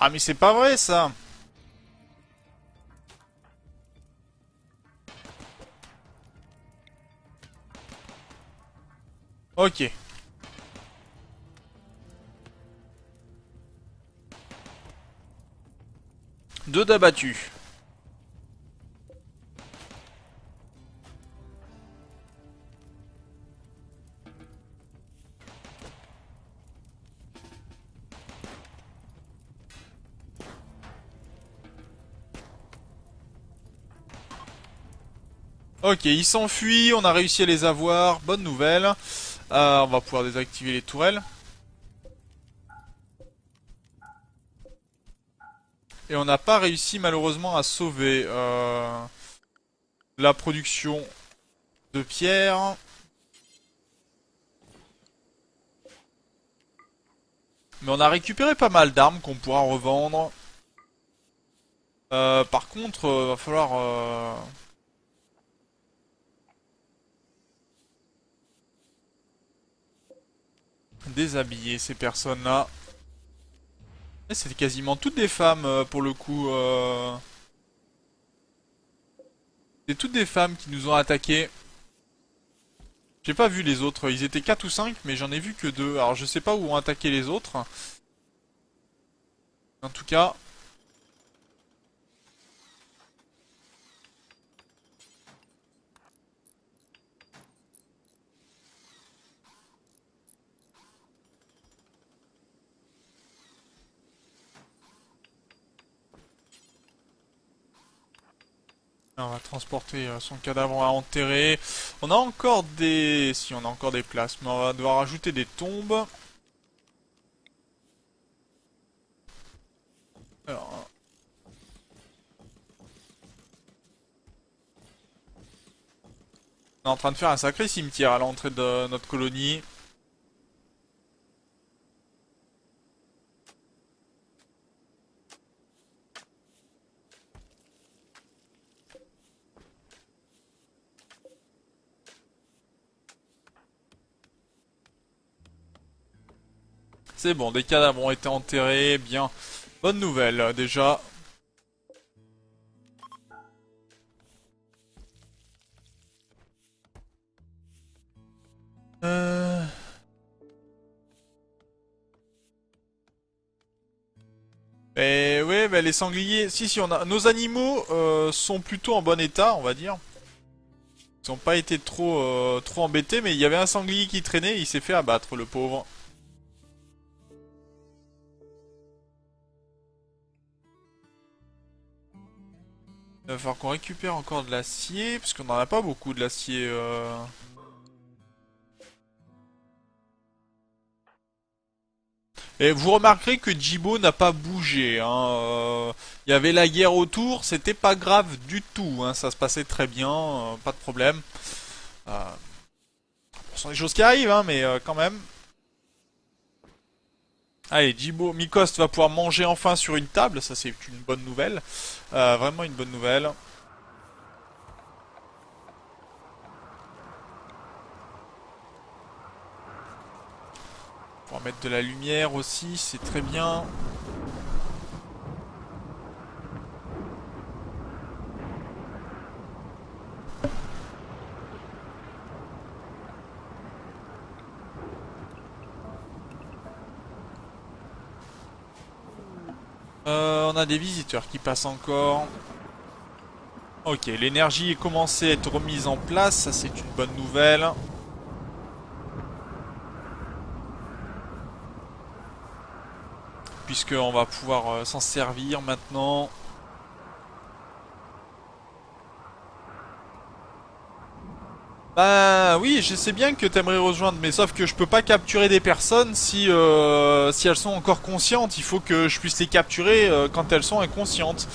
Ah mais c'est pas vrai ça. Ok. Deux d'abattus. Ok, ils s'enfuient, on a réussi à les avoir, bonne nouvelle. On va pouvoir désactiver les tourelles. Et on n'a pas réussi malheureusement à sauver la production de pierre. Mais on a récupéré pas mal d'armes qu'on pourra revendre. Par contre, va falloir déshabiller ces personnes-là. Et c'est quasiment toutes des femmes pour le coup. C'est toutes des femmes qui nous ont attaqués. J'ai pas vu les autres. Ils étaient 4 ou 5, mais j'en ai vu que 2. Alors je sais pas où ont attaqué les autres. En tout cas, on va transporter son cadavre à enterrer. On a encore des... Si, on a encore des places, mais on va devoir ajouter des tombes. Alors, on est en train de faire un sacré cimetière à l'entrée de notre colonie. C'est bon, des cadavres ont été enterrés, bien. Bonne nouvelle, déjà. Euh... Et ouais, bah, les sangliers... Si, on a... Nos animaux sont plutôt en bon état, on va dire. Ils ont pas été trop embêtés, mais il y avait un sanglier qui traînait, il s'est fait abattre, le pauvre. Il va falloir qu'on récupère encore de l'acier, parce qu'on en a pas beaucoup de l'acier. Et vous remarquerez que Jibo n'a pas bougé. Hein. Il y avait la guerre autour, c'était pas grave du tout. Hein. Ça se passait très bien, pas de problème. Euh, ce sont des choses qui arrivent, hein, mais quand même. Allez, Jibo, Mikost va pouvoir manger enfin sur une table, ça c'est une bonne nouvelle. Vraiment une bonne nouvelle. On va mettre de la lumière aussi, c'est très bien. On a des visiteurs qui passent encore. Ok, l'énergie est commencée à être remise en place, ça c'est une bonne nouvelle. Puisqu'on va pouvoir s'en servir maintenant. Bah oui, je sais bien que t'aimerais rejoindre, mais sauf que je peux pas capturer des personnes si elles sont encore conscientes. Il faut que je puisse les capturer quand elles sont inconscientes.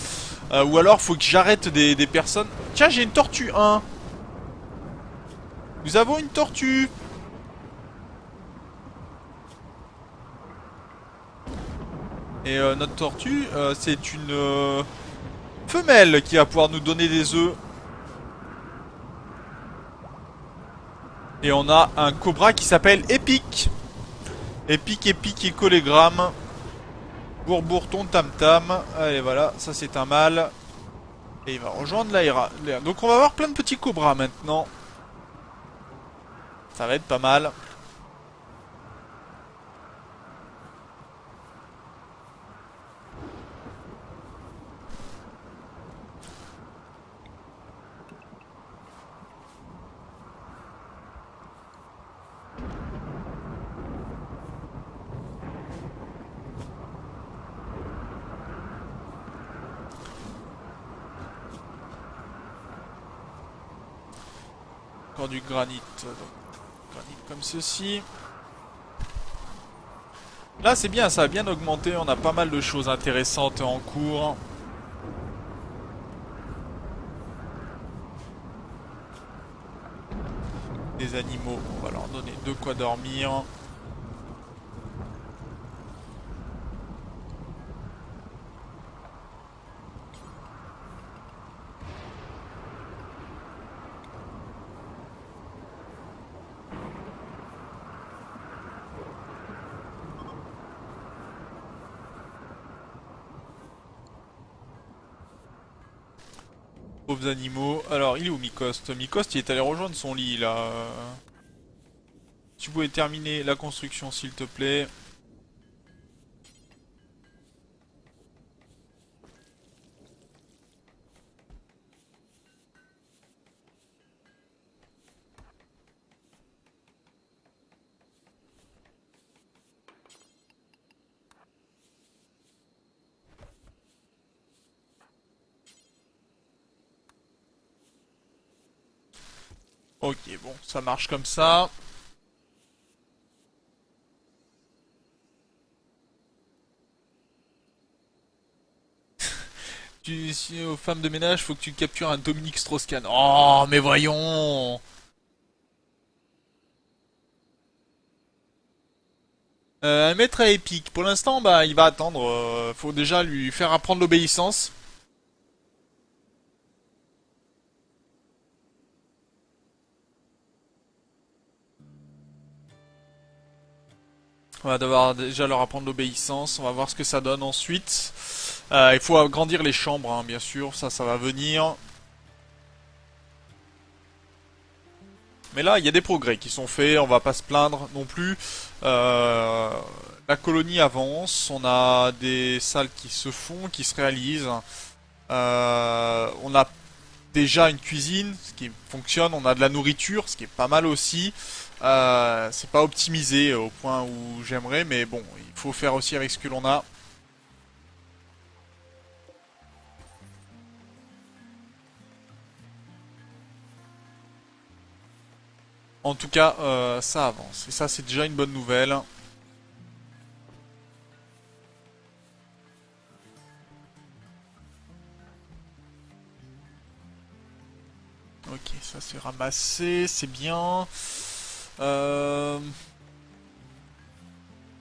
Ou alors faut que j'arrête des personnes. Tiens, j'ai une tortue 1. Nous avons une tortue. Et notre tortue, c'est une femelle qui va pouvoir nous donner des œufs. Et on a un cobra qui s'appelle Epic. Epic, Epic et Collégramme. Bourbourg ton tam tam. Allez voilà, ça c'est un mâle. Et il va rejoindre l'aéra. Donc on va avoir plein de petits cobras maintenant. Ça va être pas mal. Encore du granit. Donc, granit comme ceci. Là c'est bien, ça a bien augmenté. On a pas mal de choses intéressantes en cours. Des animaux, on va leur donner de quoi dormir. Pauvres animaux. Alors, il est où Mikost? Mikost, il est allé rejoindre son lit, là. Tu pouvais terminer la construction, s'il te plaît. Ok, bon, ça marche comme ça. Aux femmes de ménage, faut que tu captures un Dominique Strauss-Kahn. Oh, mais voyons! Un maître à épique. Pour l'instant, bah, il va attendre. Faut déjà lui faire apprendre l'obéissance. On va devoir déjà leur apprendre l'obéissance. On va voir ce que ça donne ensuite. Il faut agrandir les chambres, hein, bien sûr. Ça va venir. Mais là, il y a des progrès qui sont faits. On va pas se plaindre non plus. La colonie avance. On a des salles qui se font, qui se réalisent. On a déjà une cuisine, ce qui fonctionne. On a de la nourriture, ce qui est pas mal aussi. C'est pas optimisé au point où j'aimerais, mais bon, il faut faire aussi avec ce que l'on a. En tout cas, ça avance. Et ça, c'est déjà une bonne nouvelle. Ok, ça c'est ramassé, c'est bien.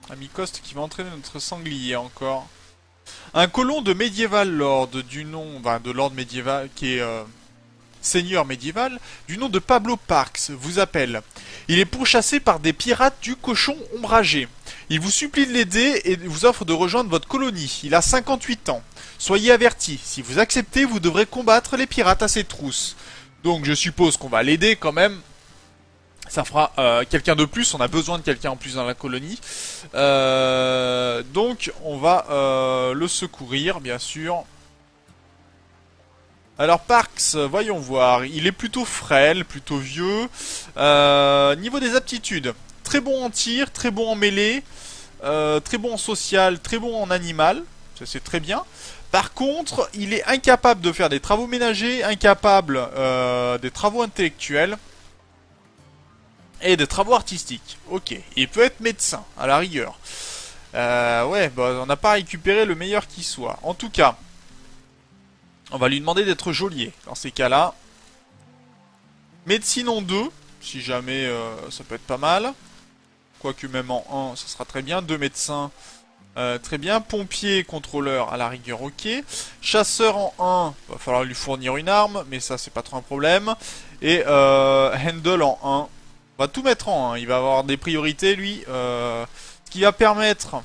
Amicoste qui va entraîner notre sanglier encore. Un colon de médiéval lord du nom, enfin de lord médiéval qui est seigneur médiéval du nom de Pablo Parks vous appelle. Il est pourchassé par des pirates du cochon ombragé. Il vous supplie de l'aider et vous offre de rejoindre votre colonie. Il a 58 ans. Soyez avertis, si vous acceptez, vous devrez combattre les pirates à ses trousses. Donc je suppose qu'on va l'aider quand même. Ça fera quelqu'un de plus, on a besoin de quelqu'un en plus dans la colonie. Donc on va le secourir, bien sûr. Alors Parks, voyons voir, il est plutôt frêle, plutôt vieux. Niveau des aptitudes, très bon en tir, très bon en mêlée, très bon en social, très bon en animal, ça c'est très bien. Par contre, il est incapable de faire des travaux ménagers, incapable des travaux intellectuels et des travaux artistiques. Ok, il peut être médecin, à la rigueur. Ouais, bah, on n'a pas récupéré le meilleur qui soit. En tout cas, on va lui demander d'être geôlier. Dans ces cas-là, médecine en 2, si jamais ça peut être pas mal. Quoique même en 1, ça sera très bien. 2 médecins, très bien. Pompier, contrôleur, à la rigueur, ok. Chasseur en 1, va falloir lui fournir une arme, mais ça c'est pas trop un problème. Et handle en 1. On va tout mettre en 1, il va avoir des priorités lui. Ce qui va permettre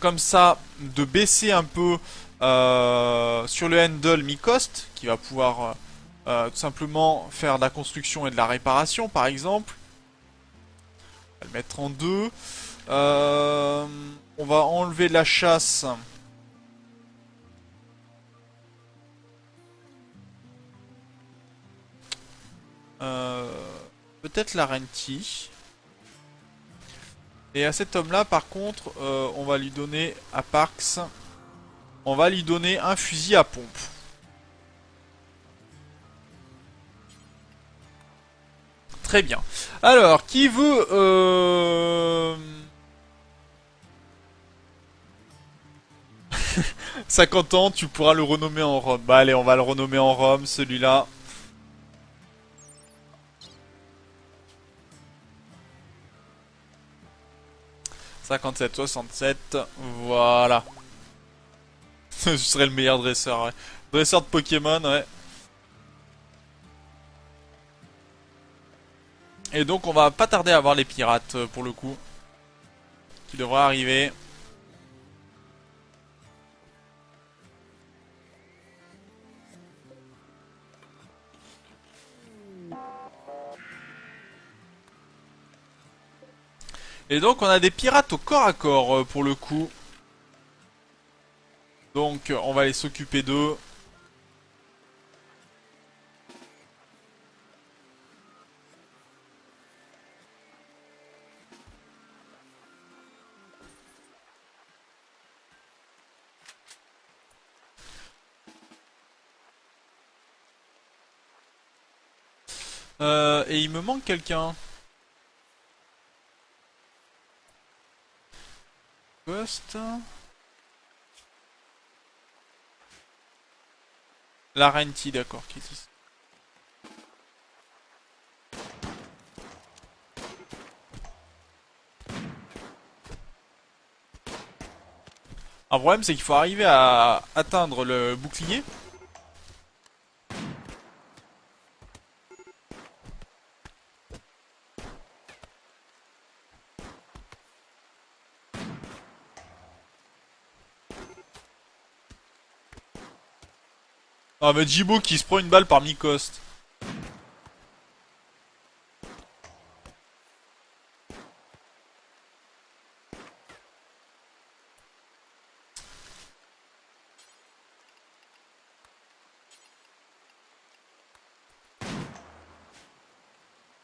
comme ça de baisser un peu sur le handle mi-cost, qui va pouvoir tout simplement faire de la construction et de la réparation par exemple. On va le mettre en deux. On va enlever la chasse. Euh, Peut-être la Renti. Et à cet homme là par contre on va lui donner à Parks. On va lui donner un fusil à pompe. Très bien. Alors, qui veut 50 ans, tu pourras le renommer en Rome. Bah allez, on va le renommer en Rome, celui-là. 57, 67, voilà. Ce serait le meilleur dresseur, ouais. Dresseur de Pokémon, ouais. Et donc on va pas tarder à voir les pirates, pour le coup. Qui devraient arriver. Et donc on a des pirates au corps à corps, pour le coup. Donc on va aller s'occuper d'eux. Et il me manque quelqu'un. Ghost. La Renti, d'accord, qui est ici. Un problème, c'est qu'il faut arriver à atteindre le bouclier. Ah mais Jibo qui se prend une balle par mi-cost.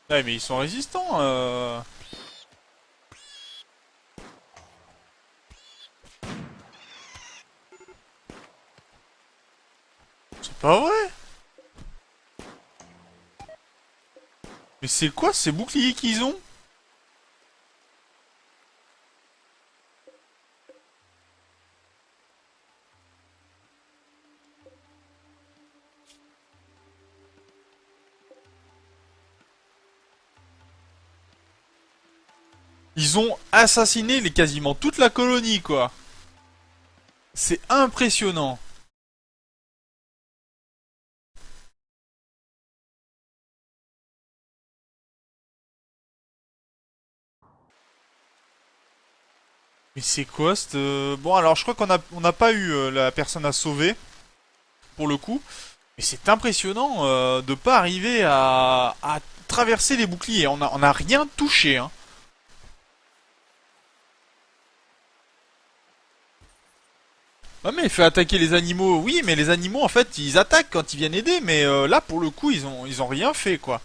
Ouais mais ils sont résistants. C'est pas vrai. Mais c'est quoi ces boucliers qu'ils ont? Ils ont assassiné quasiment toute la colonie quoi. C'est impressionnant. Mais c'est quoi cette... Bon alors je crois qu'on n'a pas eu la personne à sauver. Pour le coup. Mais c'est impressionnant de pas arriver à traverser les boucliers. On a rien touché hein. Ouais mais il fait attaquer les animaux, oui mais les animaux en fait ils attaquent quand ils viennent aider mais là pour le coup ils ont rien fait quoi.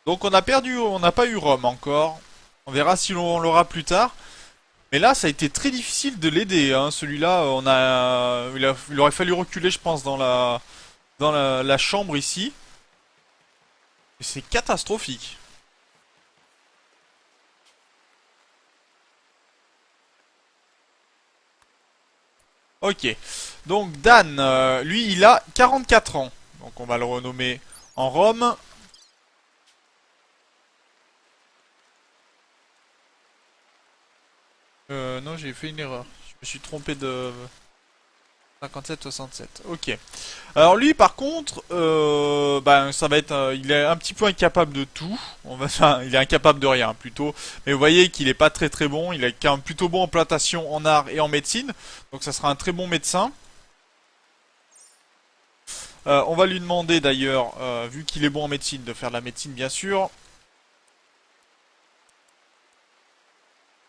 Donc on a perdu, on n'a pas eu Rome encore. On verra si l'on l'aura plus tard. Mais là ça a été très difficile de l'aider hein. Celui-là il aurait fallu reculer je pense dans la chambre ici. Et c'est catastrophique. Ok. Donc Dan, lui il a 44 ans. Donc on va le renommer en Rome. Non, j'ai fait une erreur. Je me suis trompé de... 57, 67. Ok. Alors lui, par contre, ben ça va être, il est un petit peu incapable de tout. Enfin, il est incapable de rien plutôt. Mais vous voyez qu'il est pas très très bon. Il est quand même plutôt bon en plantation, en art et en médecine. Donc ça sera un très bon médecin. On va lui demander d'ailleurs, vu qu'il est bon en médecine, de faire de la médecine bien sûr.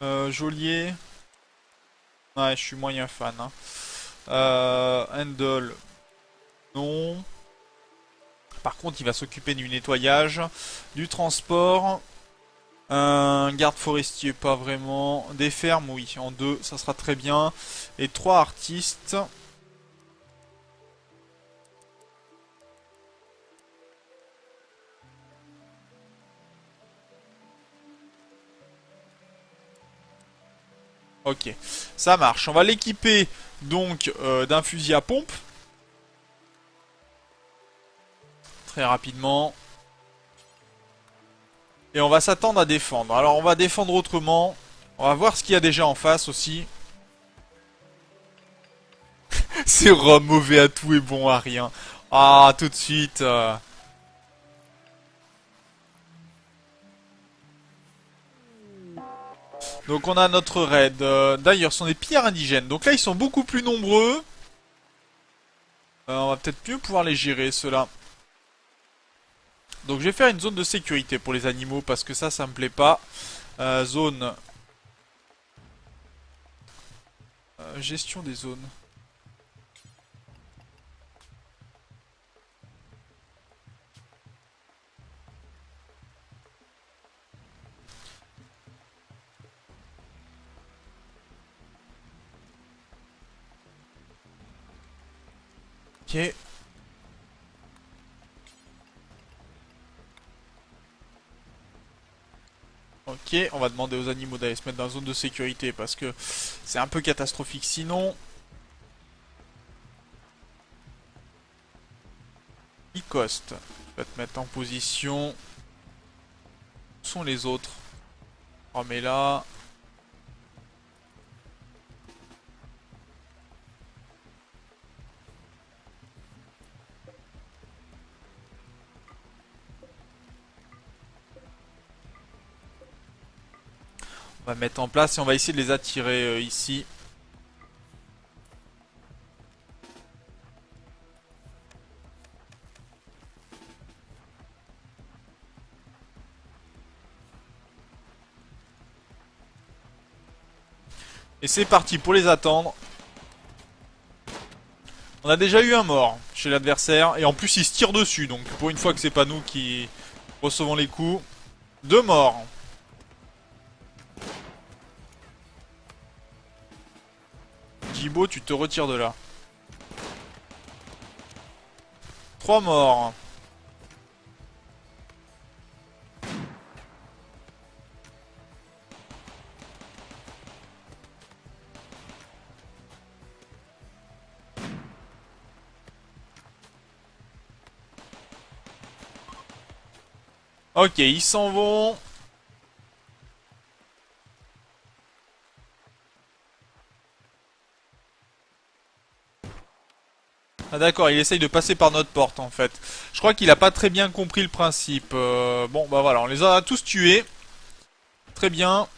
Geôlier. Ouais, je suis moyen fan. Hein. Handle. Non. Par contre, il va s'occuper du nettoyage, du transport. Un garde forestier, pas vraiment. Des fermes, oui. En deux, ça sera très bien. Et trois artistes. Ok, ça marche. On va l'équiper donc d'un fusil à pompe. Très rapidement. Et on va s'attendre à défendre. Alors on va défendre autrement. On va voir ce qu'il y a déjà en face aussi. C'est Rome, mauvais à tout et bon à rien. Ah, tout de suite. Donc on a notre raid. D'ailleurs, ce sont des pillards indigènes. Donc là, ils sont beaucoup plus nombreux. On va peut-être mieux pouvoir les gérer, ceux-là. Donc je vais faire une zone de sécurité pour les animaux parce que ça me plaît pas. Zone. Gestion des zones. Ok. Ok, on va demander aux animaux d'aller se mettre dans la zone de sécurité parce que c'est un peu catastrophique sinon. Icoste, je vais te mettre en position. Où sont les autres? Oh mais là... On va mettre en place et on va essayer de les attirer ici. Et c'est parti pour les attendre. On a déjà eu un mort chez l'adversaire. Et en plus il se tire dessus. Donc pour une fois que c'est pas nous qui recevons les coups. Deux morts. Jibo, tu te retires de là. Trois morts. Ok, ils s'en vont. Ah d'accord, il essaye de passer par notre porte en fait. Je crois qu'il a pas très bien compris le principe. Bon bah voilà, on les a tous tués. Très bien.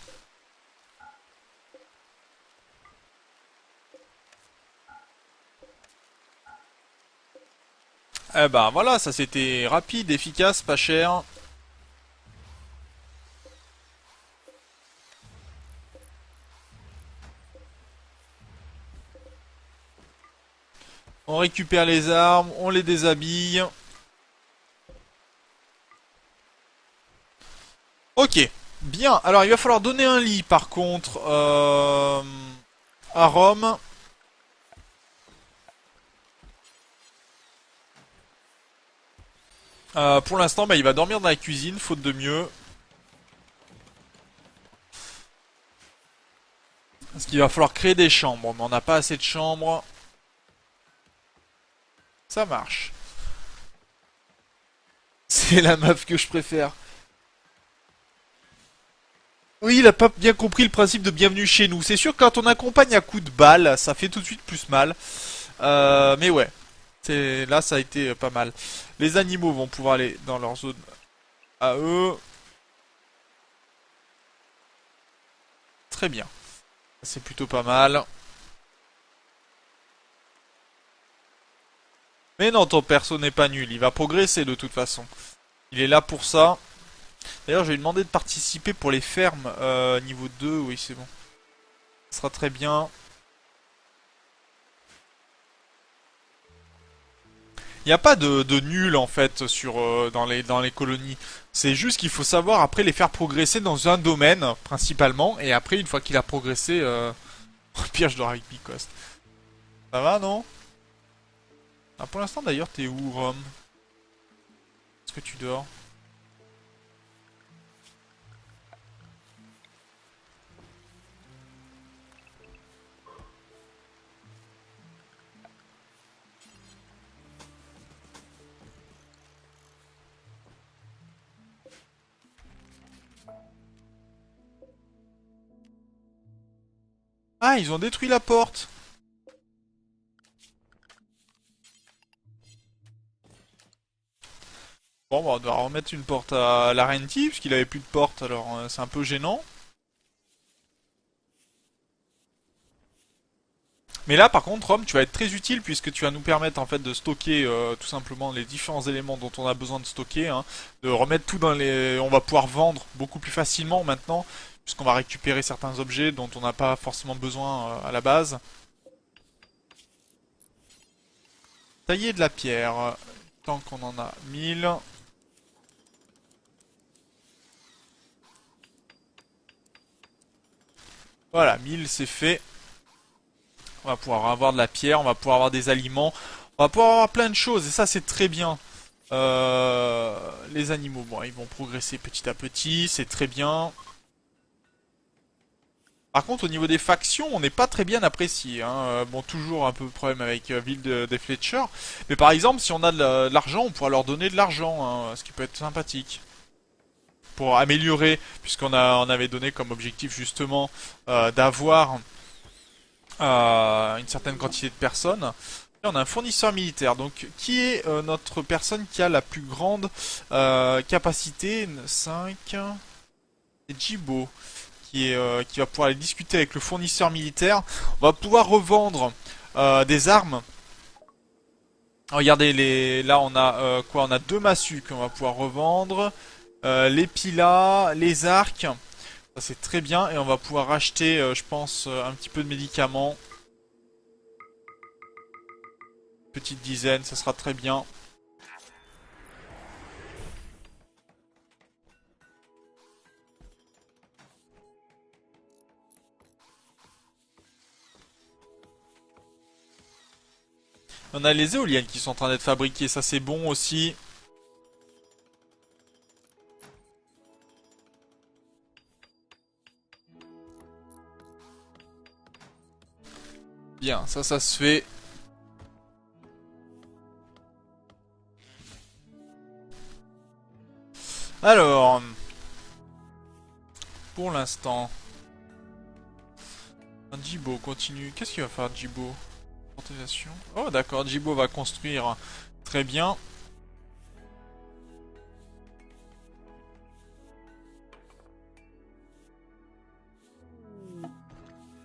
Eh bah voilà, ça c'était rapide, efficace, pas cher. On récupère les armes, on les déshabille. Ok, bien. Alors il va falloir donner un lit par contre à Rome. Pour l'instant, bah, il va dormir dans la cuisine, faute de mieux. Parce qu'il va falloir créer des chambres, mais on n'a pas assez de chambres. Ça marche. C'est la meuf que je préfère. Oui, il a pas bien compris le principe de bienvenue chez nous. C'est sûr que quand on accompagne à coups de balle, ça fait tout de suite plus mal. Mais ouais, là ça a été pas mal. Les animaux vont pouvoir aller dans leur zone à eux. Très bien. C'est plutôt pas mal. Mais non, ton perso n'est pas nul. Il va progresser de toute façon. Il est là pour ça. D'ailleurs, je vais lui demander de participer pour les fermes niveau 2. Oui, c'est bon. Ça sera très bien. Il n'y a pas de nul en fait sur dans les colonies. C'est juste qu'il faut savoir après les faire progresser dans un domaine principalement. Et après, une fois qu'il a progressé, au pire, je dors avec Bicost. Ça va, non? Ah, pour l'instant, d'ailleurs, t'es où, Rome? Est-ce que tu dors? Ah, ils ont détruit la porte. Bon, bah, on doit remettre une porte à l'Arenti, puisqu'il avait plus de porte, alors c'est un peu gênant. Mais là, par contre, Rome, tu vas être très utile, puisque tu vas nous permettre, en fait, de stocker tout simplement les différents éléments dont on a besoin de stocker, hein, de remettre tout dans les... On va pouvoir vendre beaucoup plus facilement maintenant, puisqu'on va récupérer certains objets dont on n'a pas forcément besoin à la base. Tailler de la pierre, tant qu'on en a 1000. Voilà, 1000 c'est fait. On va pouvoir avoir de la pierre, on va pouvoir avoir des aliments, on va pouvoir avoir plein de choses, et ça c'est très bien. Les animaux, bon, ils vont progresser petit à petit, c'est très bien. Par contre, au niveau des factions, on n'est pas très bien apprécié. Hein. Bon, toujours un peu de problème avec Ville des Fletcher. Mais par exemple, si on a de l'argent, on pourra leur donner de l'argent, hein, ce qui peut être sympathique. Pour améliorer, on avait donné comme objectif justement d'avoir une certaine quantité de personnes. Et on a un fournisseur militaire. Donc, qui est notre personne qui a la plus grande capacité 5. C'est Jibo qui va pouvoir aller discuter avec le fournisseur militaire. On va pouvoir revendre des armes. Regardez, là on a quoi? On a 2 massues qu'on va pouvoir revendre. Les pilas, les arcs. Ça c'est très bien. Et on va pouvoir acheter, je pense, un petit peu de médicaments. Petite dizaine, ça sera très bien. On a les éoliennes qui sont en train d'être fabriquées, ça c'est bon aussi. Bien, ça se fait. Alors, pour l'instant, Jibo continue. Qu'est-ce qu'il va faire Jibo? Organisation. Oh d'accord, Jibo va construire très bien.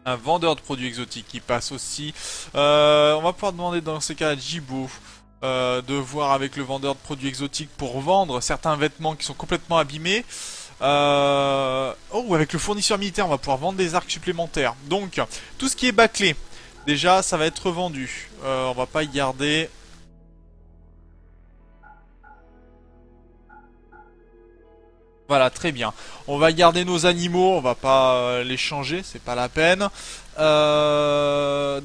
Un vendeur de produits exotiques qui passe aussi. On va pouvoir demander dans ces cas à Jibo de voir avec le vendeur de produits exotiques pour vendre certains vêtements qui sont complètement abîmés. Oh, avec le fournisseur militaire, on va pouvoir vendre des arcs supplémentaires. Donc, tout ce qui est bâclé, déjà, ça va être revendu. On va pas y garder. Voilà, très bien. On va garder nos animaux, on va pas les changer, c'est pas la peine.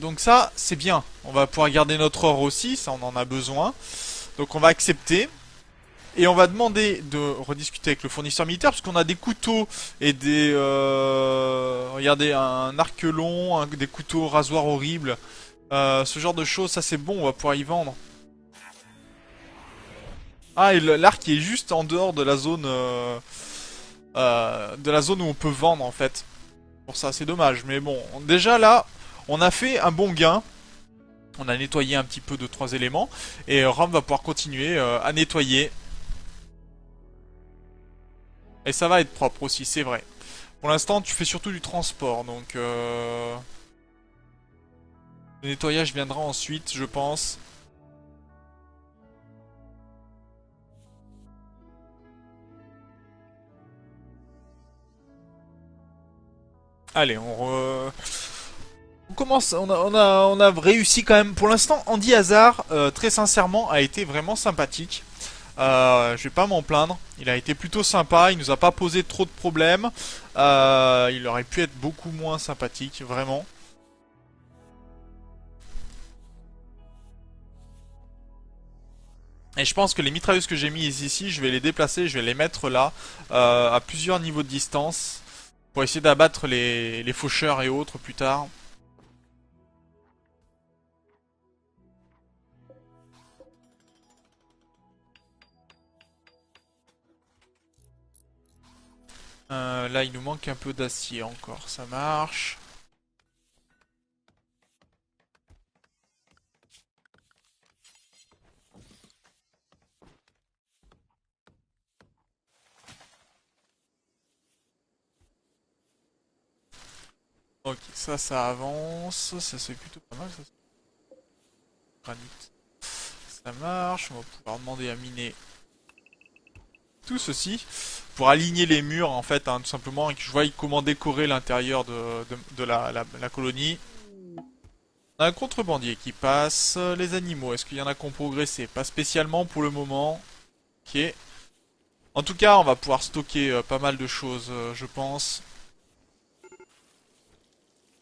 Donc ça, c'est bien. On va pouvoir garder notre or aussi, ça on en a besoin. Donc on va accepter. Et on va demander de rediscuter avec le fournisseur militaire, parce qu'on a des couteaux et des... regardez, un arc long, des couteaux rasoirs horribles. Ce genre de choses, ça c'est bon, on va pouvoir y vendre. Ah, et l'arc est juste en dehors de la zone... de la zone où on peut vendre en fait. Pour ça, c'est dommage. Mais bon, déjà là, on a fait un bon gain. On a nettoyé un petit peu de 3 éléments. Et Rome va pouvoir continuer à nettoyer. Et ça va être propre aussi, c'est vrai. Pour l'instant, tu fais surtout du transport, donc... Le nettoyage viendra ensuite, je pense. Allez, on commence, on a réussi quand même. Pour l'instant, Andy Hazard, très sincèrement, a été vraiment sympathique. Je vais pas m'en plaindre. Il a été plutôt sympa. Il nous a pas posé trop de problèmes. Il aurait pu être beaucoup moins sympathique, vraiment. Et je pense que les mitrailleuses que j'ai mises ici, je vais les déplacer, je vais les mettre là, à plusieurs niveaux de distance, pour essayer d'abattre les faucheurs et autres plus tard. Là, il nous manque un peu d'acier encore, ça marche. Ok, ça avance, ça c'est plutôt pas mal, ça. Granit. Ça marche, on va pouvoir demander à miner tout ceci pour aligner les murs en fait, hein, tout simplement, et que je vois comment décorer l'intérieur de la colonie. On a un contrebandier qui passe. Les animaux, est-ce qu'il y en a qui ont progressé? Pas spécialement pour le moment. Ok. En tout cas, on va pouvoir stocker pas mal de choses, je pense.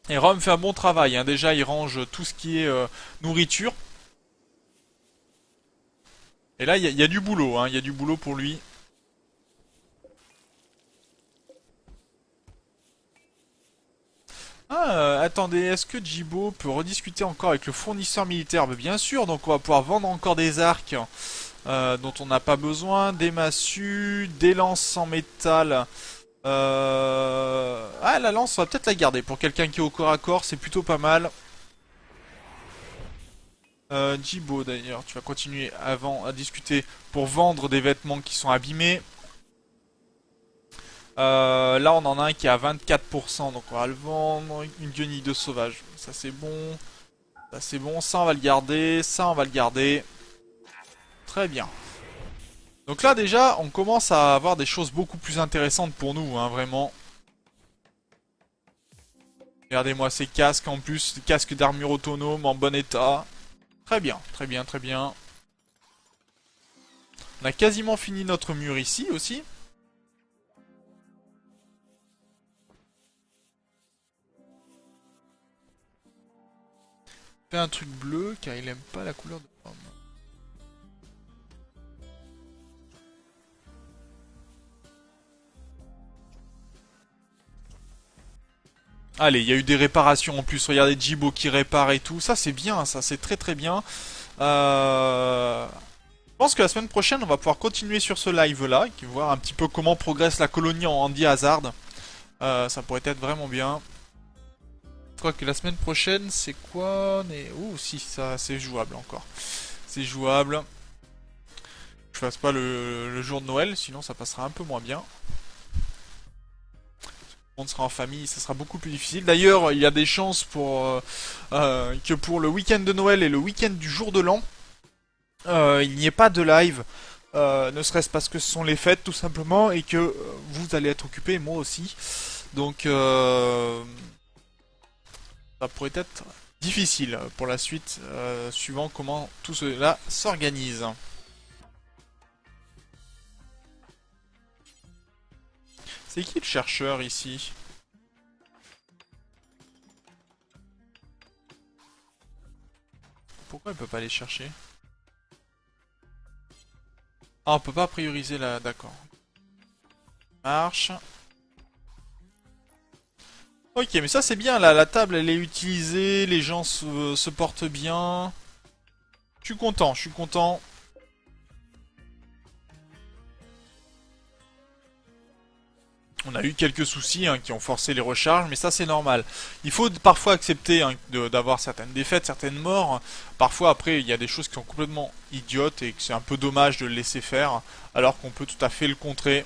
Et Rome fait un bon travail, hein. Déjà, il range tout ce qui est nourriture. Et là, il y a du boulot, hein. Il y a du boulot pour lui. Ah, attendez, est-ce que Jibo peut rediscuter encore avec le fournisseur militaire? Bah, bien sûr, donc on va pouvoir vendre encore des arcs dont on n'a pas besoin, des massues, des lances en métal. Ah, la lance, on va peut-être la garder. Pour quelqu'un qui est au corps à corps, c'est plutôt pas mal. Jibo, d'ailleurs, tu vas continuer avant à discuter pour vendre des vêtements qui sont abîmés. Là, on en a un qui est à 24%, donc on va le vendre. Une guenille de sauvage, ça c'est bon. Ça c'est bon, ça on va le garder, ça on va le garder. Très bien. Donc là déjà, on commence à avoir des choses beaucoup plus intéressantes pour nous, hein, vraiment. Regardez-moi ces casques en plus, des casques d'armure autonome en bon état. Très bien, très bien, très bien. On a quasiment fini notre mur ici aussi. Fait un truc bleu car il aime pas la couleur de pomme. Allez, il y a eu des réparations en plus. Regardez Jibo qui répare et tout. Ça c'est bien, ça c'est très très bien. Je pense que la semaine prochaine on va pouvoir continuer sur ce live là, voir un petit peu comment progresse la colonie en Andy Hazard. Ça pourrait être vraiment bien. Je crois que la semaine prochaine, c'est quoi? Ouh, si, ça, c'est jouable encore. C'est jouable. Je fasse pas le jour de Noël, sinon ça passera un peu moins bien. On sera en famille, ça sera beaucoup plus difficile. D'ailleurs, il y a des chances que pour le week-end de Noël et le week-end du jour de l'an, il n'y ait pas de live. Ne serait-ce parce que ce sont les fêtes tout simplement et que vous allez être occupé, moi aussi. Donc ça pourrait être difficile pour la suite, suivant comment tout cela s'organise. C'est qui le chercheur ici? Pourquoi il peut pas aller chercher? Ah, on peut pas prioriser là, d'accord. Marche. Ok, mais ça c'est bien, là, la table elle est utilisée, les gens se portent bien. Je suis content, je suis content. On a eu quelques soucis qui ont forcé les recharges, mais ça c'est normal. Il faut parfois accepter d'avoir certaines défaites, certaines morts. Parfois après il y a des choses qui sont complètement idiotes et que c'est un peu dommage de le laisser faire, alors qu'on peut tout à fait le contrer